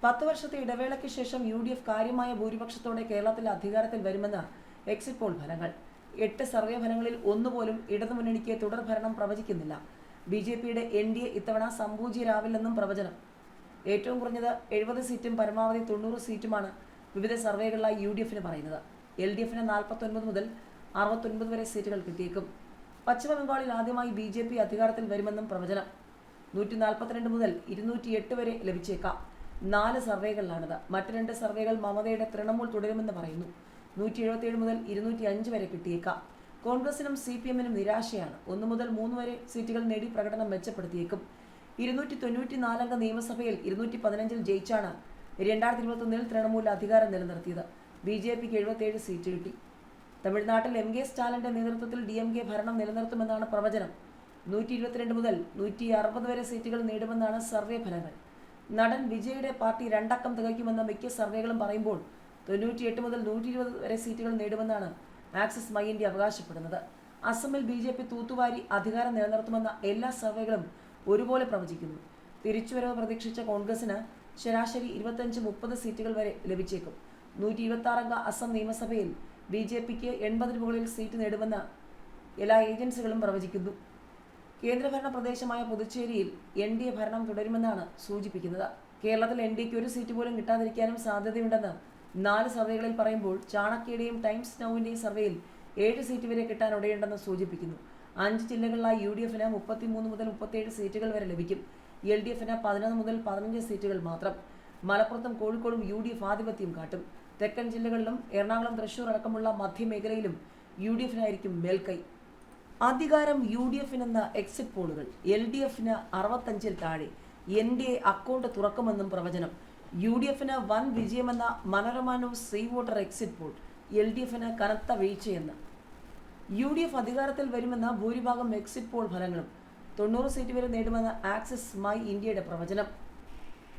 10 വർഷത്തെ ഇടവേളയ്ക്ക് ശേഷം UDF കാര്യമായ ഭൂരിപക്ഷത്തോടെ കേരളത്തിൽ അധികാരത്തിൽ വരുമെന്ന് എക്സിറ്റ് പോൾ ഫലങ്ങൾ. 8 സർവേ ഫലങ്ങളിൽ ഒന്നുപോലും ഇടതുമുന്നണിക്ക് തുടർ ഭരണം പ്രവചിക്കുന്നില്ല. BJPയുടെ NDA ഇത്തവണ സംപൂജ്യരാവില്ലെന്നും പ്രവചനം. ഏറ്റവും കുറഞ്ഞത് 70 സീറ്റും പരമാവധി 90 സീറ്റുമാണ് വിവിധ സർവേകളിലായി UDFന് പറയുന്നത്. LDFന് 49 മുതൽ 69 വരെ സീറ്റുകൾ കിട്ടിയേക്കും. പശ്ചിമ ബംഗാളിൽ ആദ്യമായി BJP അധികാരത്തിൽ വരുമെന്നും പ്രവചനം. 142 മുതൽ 208 വരെ ലഭിച്ചേക്കാം. 4 സർവേകളിലാണിത്. മറ്റ് 2 സർവേകൾ മമതയുടെ തൃണമൂൽ തുടരുമെന്ന് പറയുന്നു. 177 മുതൽ 205 വരെ കിട്ടിയേക്കാം. കോൺഗ്രസിനും CPMനും നിരാശയാണ്. 1 മുതൽ 3 വരെ സീറ്റുകൾ നേടി പ്രകടനം മെച്ചപ്പെടുത്തിയേക്കും. 294 അംഗ നിയമസഭയിൽ 215 ജയിച്ചാണ് 2021 തൃണമൂൽ അധികാരം നിലനിർത്തിയത്. BJPക്ക് 77 സീറ്റ് കിട്ടി. തമിഴ്നാട്ടിൽ MK സ്റ്റാലിന്റെ നേതൃത്വത്തിൽ DMK ഭരണം നിലനിർത്തുമെന്നാണ് പ്രവചനം. 122 മുതൽ 160 വരെ സീറ്റുകൾ നേടുമെന്നാണ് സർവേ ഫലങ്ങൾ. നടൻ വിജയുടെ പാർട്ടി 2 അക്കം തികയ്ക്കുമെന്ന മിക്ക സർവേകളും പറയുമ്പോൾ 98 മുതൽ 120 വരെ സീറ്റുകൾ നേടുമെന്നാണ് ആക്സിസ് മൈ ഇന്ത്യ അവകാശപ്പെടുന്നത്. അസമിൽ BJP തൂത്തുവാരി അധികാരം നിലനിർത്തുമെന്ന എല്ലാ സർവേകളും ഒരുപോലെ പ്രവചിക്കുന്നു. തിരിച്ചുവരവ് പ്രതീക്ഷിച്ച കോൺഗ്രസിന് ശരാശരി 25-30 സീറ്റുകൾ വരെ ലഭിച്ചേക്കും. 126 അംഗ അസം നിയമസഭയിൽ BJPക്ക് 80 മുകളിൽ സീറ്റ് നേടുമെന്ന് എല്ലാ ഏജൻസികളും പ്രവചിക്കുന്നു. കേന്ദ്രഭരണ പ്രദേശമായ പുതുച്ചേരിയിൽ NDA ഭരണം തുടരുമെന്നാണ് സൂചിപ്പിക്കുന്നത്. കേരളത്തിൽ NDAക്ക് ഒരു സീറ്റ് പോലും കിട്ടാതിരിക്കാനും സാധ്യതയുണ്ടെന്ന് 4 സർവേകളിൽ പറയുമ്പോൾ ചാണക്യയുടെയും ടൈംസ് നൗവിന്റെയും സർവേയിൽ 7 സീറ്റ് വരെ കിട്ടാനിടയുണ്ടെന്ന് സൂചിപ്പിക്കുന്നു. 5 ജില്ലകളിലായി UDFന് 33 മുതൽ 37 സീറ്റുകൾ വരെ ലഭിക്കും. LDFന് 11 മുതൽ 15 സീറ്റുകൾ മാത്രം. മലപ്പുറത്തും കോഴിക്കോടും UDF ആധിപത്യം കാട്ടും. തെക്കൻ ജില്ലകളിലും എറണാകുളം, തൃശൂർ അടക്കമുള്ള മധ്യമേഖലയിലും UDFനായിരിക്കും മേൽക്കൈ. അധികാരം UDFനെന്ന എക്സിറ്റ് പോളുകൾ. LDFന് 65-ൽ താഴെ. NDA അക്കൗണ്ട് തുറക്കുമെന്നും പ്രവചനം. UDFന് വൻ വിജയമെന്ന Manorama news C voter exit poll. LDFന് കനത്ത വീഴ്ചയെന്ന്. UDF അധികാരത്തിൽ വരുമെന്ന ഭൂരിഭാഗം എക്സിറ്റ് പോൾ ഫലങ്ങളും. 90 സീറ്റ് വരെ നേടുമെന്ന ആക്സിസ് മൈ ഇന്ത്യയുടെ പ്രവചനം.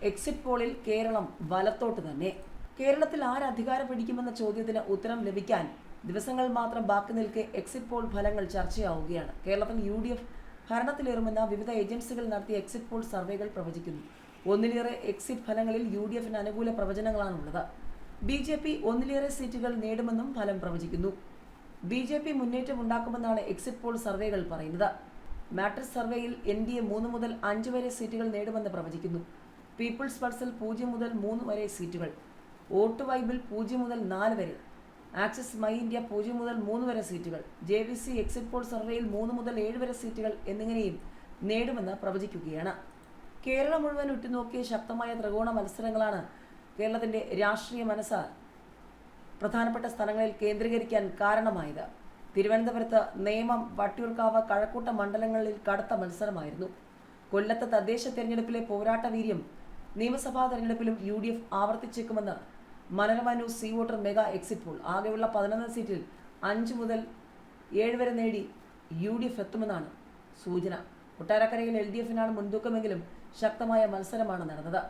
എക്സിറ്റ് പോളിൽ കേരളം വലത്തോട്ട് തന്നെ. കേരളത്തിൽ ആര് അധികാരം പിടിക്കുമെന്ന ചോദ്യത്തിന് ഉത്തരം ലഭിക്കാൻ ദിവസങ്ങൾ മാത്രം ബാക്കി നിൽക്കെ എക്സിറ്റ് പോൾ ഫലങ്ങൾ ചർച്ചയാവുകയാണ്. കേരളത്തിൽ UDF ഭരണത്തിലേറുമെന്ന വിവിധ ഏജൻസികൾ നടത്തിയ എക്സിറ്റ് പോൾ സർവേകൾ പ്രവചിക്കുന്നു. ഒന്നിലേറെ എക്സിറ്റ് ഫലങ്ങളിൽ UDFന് അനുകൂല പ്രവചനങ്ങളാണുള്ളത്. BJP ഒന്നിലേറെ സീറ്റുകൾ നേടുമെന്നും ഫലം പ്രവചിക്കുന്നു. BJP മുന്നേറ്റം ഉണ്ടാക്കുമെന്നാണ് എക്സിറ്റ് പോൾ സർവേകൾ പറയുന്നത്. മാട്രിക്സ് സർവേയിൽ NDA 3 മുതൽ 5 വരെ സീറ്റുകൾ നേടുമെന്ന് പ്രവചിക്കുന്നു. പീപ്പിൾസ് പൾസിൽ 0 മുതൽ 3 വരെ സീറ്റുകൾ. വോട്ട് വൈബിൽ 0 മുതൽ 4 വരെ. ആക്സിസ് മൈ ഇന്ത്യ 0 മുതൽ 3 വരെ സീറ്റുകൾ. JVC എക്സിറ്റ് പോൾ സർവേയിൽ 3 മുതൽ 7 വരെ സീറ്റുകൾ എന്നിങ്ങനെയും നേടുമെന്ന് പ്രവചിക്കുകയാണ്. കേരളം മുഴുവൻ ഉറ്റുനോക്കിയ ശക്തമായ ത്രികോണ മത്സരങ്ങളാണ് കേരളത്തിന്റെ രാഷ്ട്രീയ മനസ്സ് പ്രധാനപ്പെട്ട സ്ഥലങ്ങളിൽ കേന്ദ്രീകരിക്കാൻ കാരണമായത്. തിരുവനന്തപുരത്ത് നേമം, വട്ടിയൂർക്കാവ്, കഴക്കൂട്ടം മണ്ഡലങ്ങളിൽ കടുത്ത മത്സരമായിരുന്നു. കൊല്ലത്ത് തദ്ദേശ തെരഞ്ഞെടുപ്പിലെ പോരാട്ട വീര്യം നിയമസഭാ തെരഞ്ഞെടുപ്പിലും UDF ആവർത്തിച്ചേക്കുമെന്ന് Manorama news C voter mega exit poll. ആകെയുള്ള 11 സീറ്റിൽ 5 മുതൽ 7 വരെ നേടി UDF എത്തുമെന്നാണ് സൂചന. കൊട്ടാരക്കരയിൽ LDFനാണ് മുൻതൂക്കമെങ്കിലും ശക്തമായ മത്സരമാണ് നടന്നത്.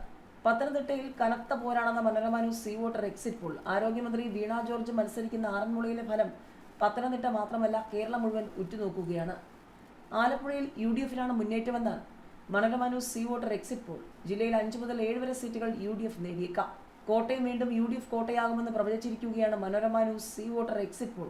പത്തനംതിട്ടയിൽ കനത്ത പോരാണെന്ന Manorama news C voter exit poll. ആരോഗ്യമന്ത്രി വീണ ജോർജ് മത്സരിക്കുന്ന ആറന്മുളയിലെ ഫലം പത്തനംതിട്ട മാത്രമല്ല കേരളം മുഴുവൻ ഉറ്റുനോക്കുകയാണ്. ആലപ്പുഴയിൽ UDFനാണ് മുന്നേറ്റമെന്ന് Manorama news C voter exit poll. ജില്ലയിൽ 5 മുതൽ 7 വരെ സീറ്റുകൾ UDF നേടിയേക്കാം. കോട്ടയം വീണ്ടും UDF കോട്ടയാകുമെന്ന് പ്രവചിച്ചിരിക്കുകയാണ് Manorama news C voter exit Paul.